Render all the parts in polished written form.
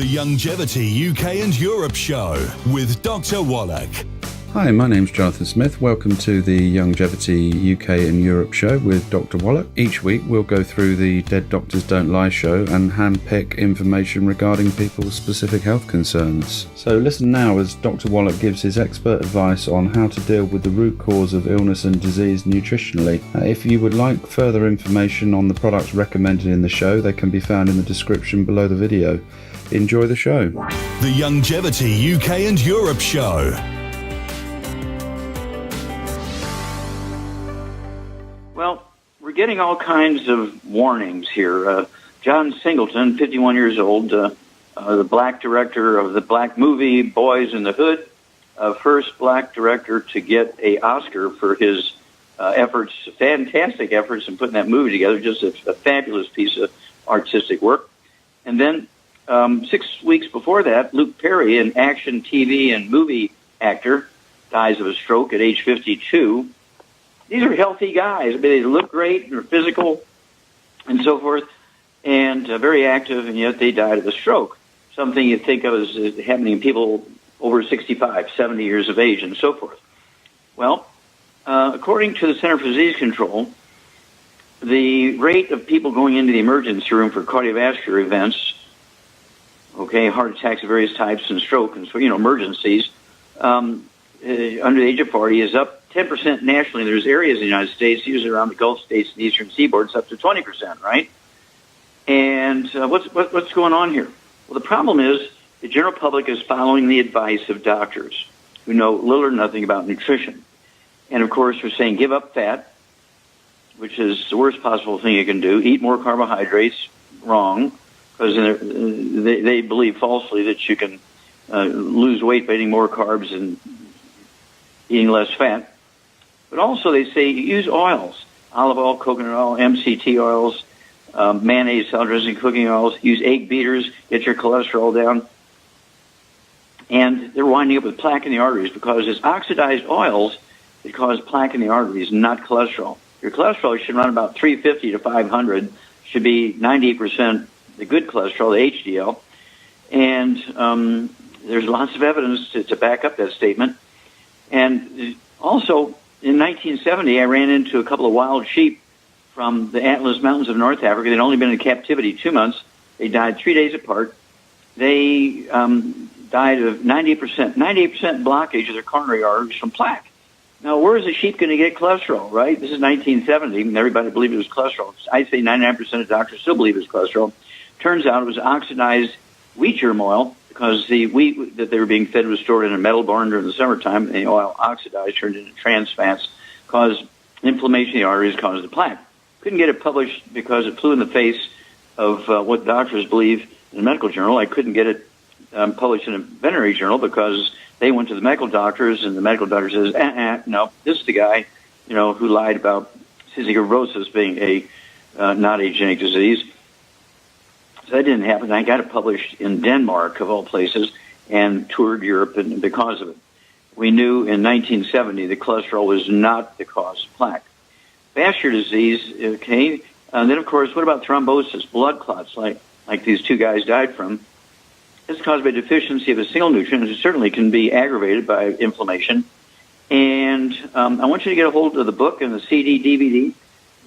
The Youngevity UK and Europe Show with Dr. Wallach. Hi, my name's Jonathan Smith. Welcome to the Youngevity UK and Europe Show with Dr. Wallach. Each week we'll go through the Dead Doctors Don't Lie show and handpick information regarding people's specific health concerns. So listen now as Dr. Wallach gives his expert advice on how to deal with the root cause of illness and disease nutritionally. If you would like further information on the products recommended in the show, they can be found in the description below the video. Enjoy the show. The Youngevity UK and Europe Show. Well, we're getting all kinds of warnings here. John Singleton, 51 years old, the black director of the black movie Boys in the Hood, first black director to get an Oscar for his efforts, fantastic efforts in putting that movie together, just a fabulous piece of artistic work. And then 6 weeks before that, Luke Perry, an action TV and movie actor, dies of a stroke at age 52. These are healthy guys. I mean, they look great, they're physical, and so forth, and very active, and yet they died of a stroke. Something you think of as happening in people over 65, 70 years of age, and so forth. Well, according to the Center for Disease Control, the rate of people going into the emergency room for cardiovascular events, heart attacks of various types and stroke, and so, emergencies, under the age of 40 is up 10% nationally. There's areas in the United States, usually around the Gulf states and the eastern seaboard, it's up to 20%, right? And what's going on here? Well, the problem is the general public is following the advice of doctors who know little or nothing about nutrition. And, of course, we're saying give up fat, which is the worst possible thing you can do. Eat more carbohydrates, wrong, because they believe falsely that you can lose weight by eating more carbs and eating less fat. But also they say use oils, olive oil, coconut oil, MCT oils, mayonnaise, salad dressing, cooking oils. Use egg beaters, get your cholesterol down. And they're winding up with plaque in the arteries because it's oxidized oils that cause plaque in the arteries, not cholesterol. Your cholesterol should run about 350 to 500, should be 98% the good cholesterol, the HDL. And there's lots of evidence to back up that statement. And also, in 1970, I ran into a couple of wild sheep from the Atlas Mountains of North Africa. They'd only been in captivity 2 months. They died 3 days apart. They died of 98% blockage of their coronary arteries from plaque. Now, where is the sheep going to get cholesterol, right? This is 1970, and everybody believed it was cholesterol. I'd say 99% of doctors still believe it's cholesterol. Turns out it was oxidized wheat germ oil, because the wheat that they were being fed was stored in a metal barn during the summertime, and the oil oxidized, turned into trans fats, caused inflammation of the arteries, caused the plaque. Couldn't get it published because it flew in the face of what doctors believe in a medical journal. I couldn't get it published in a veterinary journal because they went to the medical doctors, and the medical doctor says, no, this is the guy, who lied about cystic fibrosis being not a genetic disease. So that didn't happen. I got it published in Denmark, of all places, and toured Europe because of it. We knew in 1970 that cholesterol was not the cause of plaque. Vascular disease, and then, of course, what about thrombosis, blood clots, like these two guys died from? It's caused by deficiency of a single nutrient. It certainly can be aggravated by inflammation. And I want you to get a hold of the book and the CD, DVD,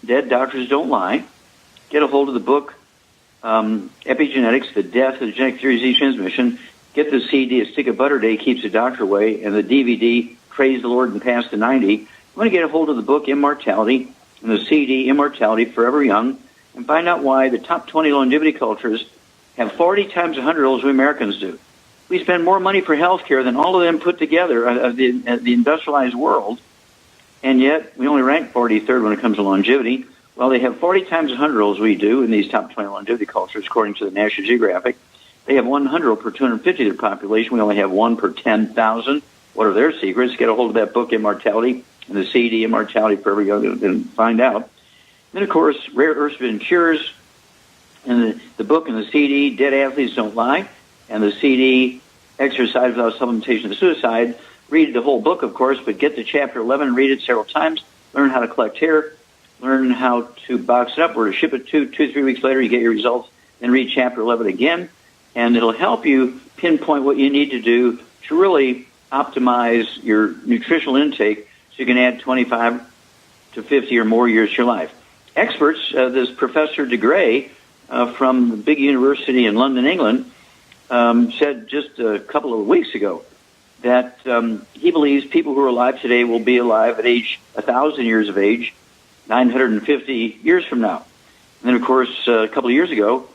Dead Doctors Don't Lie. Get a hold of the book, Epigenetics, The Death of the Genetic Theory of Disease Transmission. Get the CD, A Stick of Butter Day Keeps the Doctor Away, and the DVD, Praise the Lord and Past the 90. You want to get a hold of the book, Immortality, and the CD, Immortality, Forever Young, and find out why the top 20 longevity cultures have 40 times 100 olds we Americans do. We spend more money for health care than all of them put together of the industrialized world, and yet we only rank 43rd when it comes to longevity. Well, they have 40 times 100 olds we do in these top 20 longevity cultures, according to the National Geographic. They have 100 per 250 of their population. We only have 1 per 10,000. What are their secrets? Get a hold of that book, Immortality, and the CD, Immortality Forever Young, and find out. Then, of course, Rare Earths and Cures, and the book and the CD, Dead Athletes Don't Lie, and the CD, Exercise Without Supplementation to Suicide. Read the whole book, of course, but get to Chapter 11 and read it several times. Learn how to collect hair. Learn how to box it up or to ship it 2 to 3 weeks later. You get your results. Then read Chapter 11 again. and it'll help you pinpoint what you need to do to really optimize your nutritional intake so you can add 25 to 50 or more years to your life. Experts, this Professor DeGray from the big university in London, England, said just a couple of weeks ago that he believes people who are alive today will be alive at age 1,000 years of age, 950 years from now. And then, of course, a couple of years ago,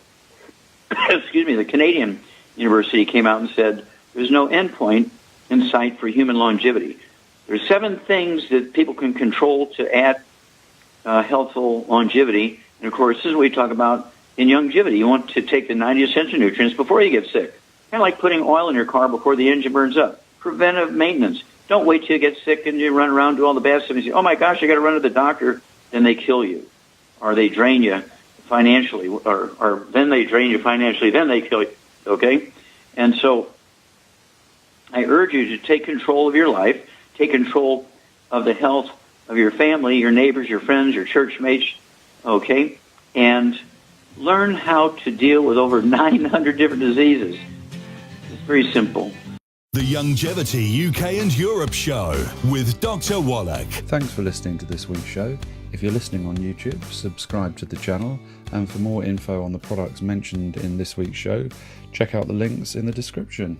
the Canadian university came out and said there's no endpoint in sight for human longevity. There's 7 things that people can control to add healthful longevity. And, of course, this is what we talk about in Youngevity. You want to take the 90 essential nutrients before you get sick. Kind of like putting oil in your car before the engine burns up. Preventive maintenance. Don't wait till you get sick and you run around, do all the bad stuff, and you say, oh, my gosh, I got to run to the doctor. Then they kill you. Or they drain you financially. Or then they drain you financially. Then they kill you. Okay? And so I urge you to take control of your life. Take control of the health of your family, your neighbors, your friends, your church mates. Okay? And learn how to deal with over 900 different diseases. It's very simple. The Youngevity UK and Europe Show with Dr. Wallach. Thanks for listening to this week's show. If you're listening on YouTube, subscribe to the channel, and for more info on the products mentioned in this week's show, check out the links in the description.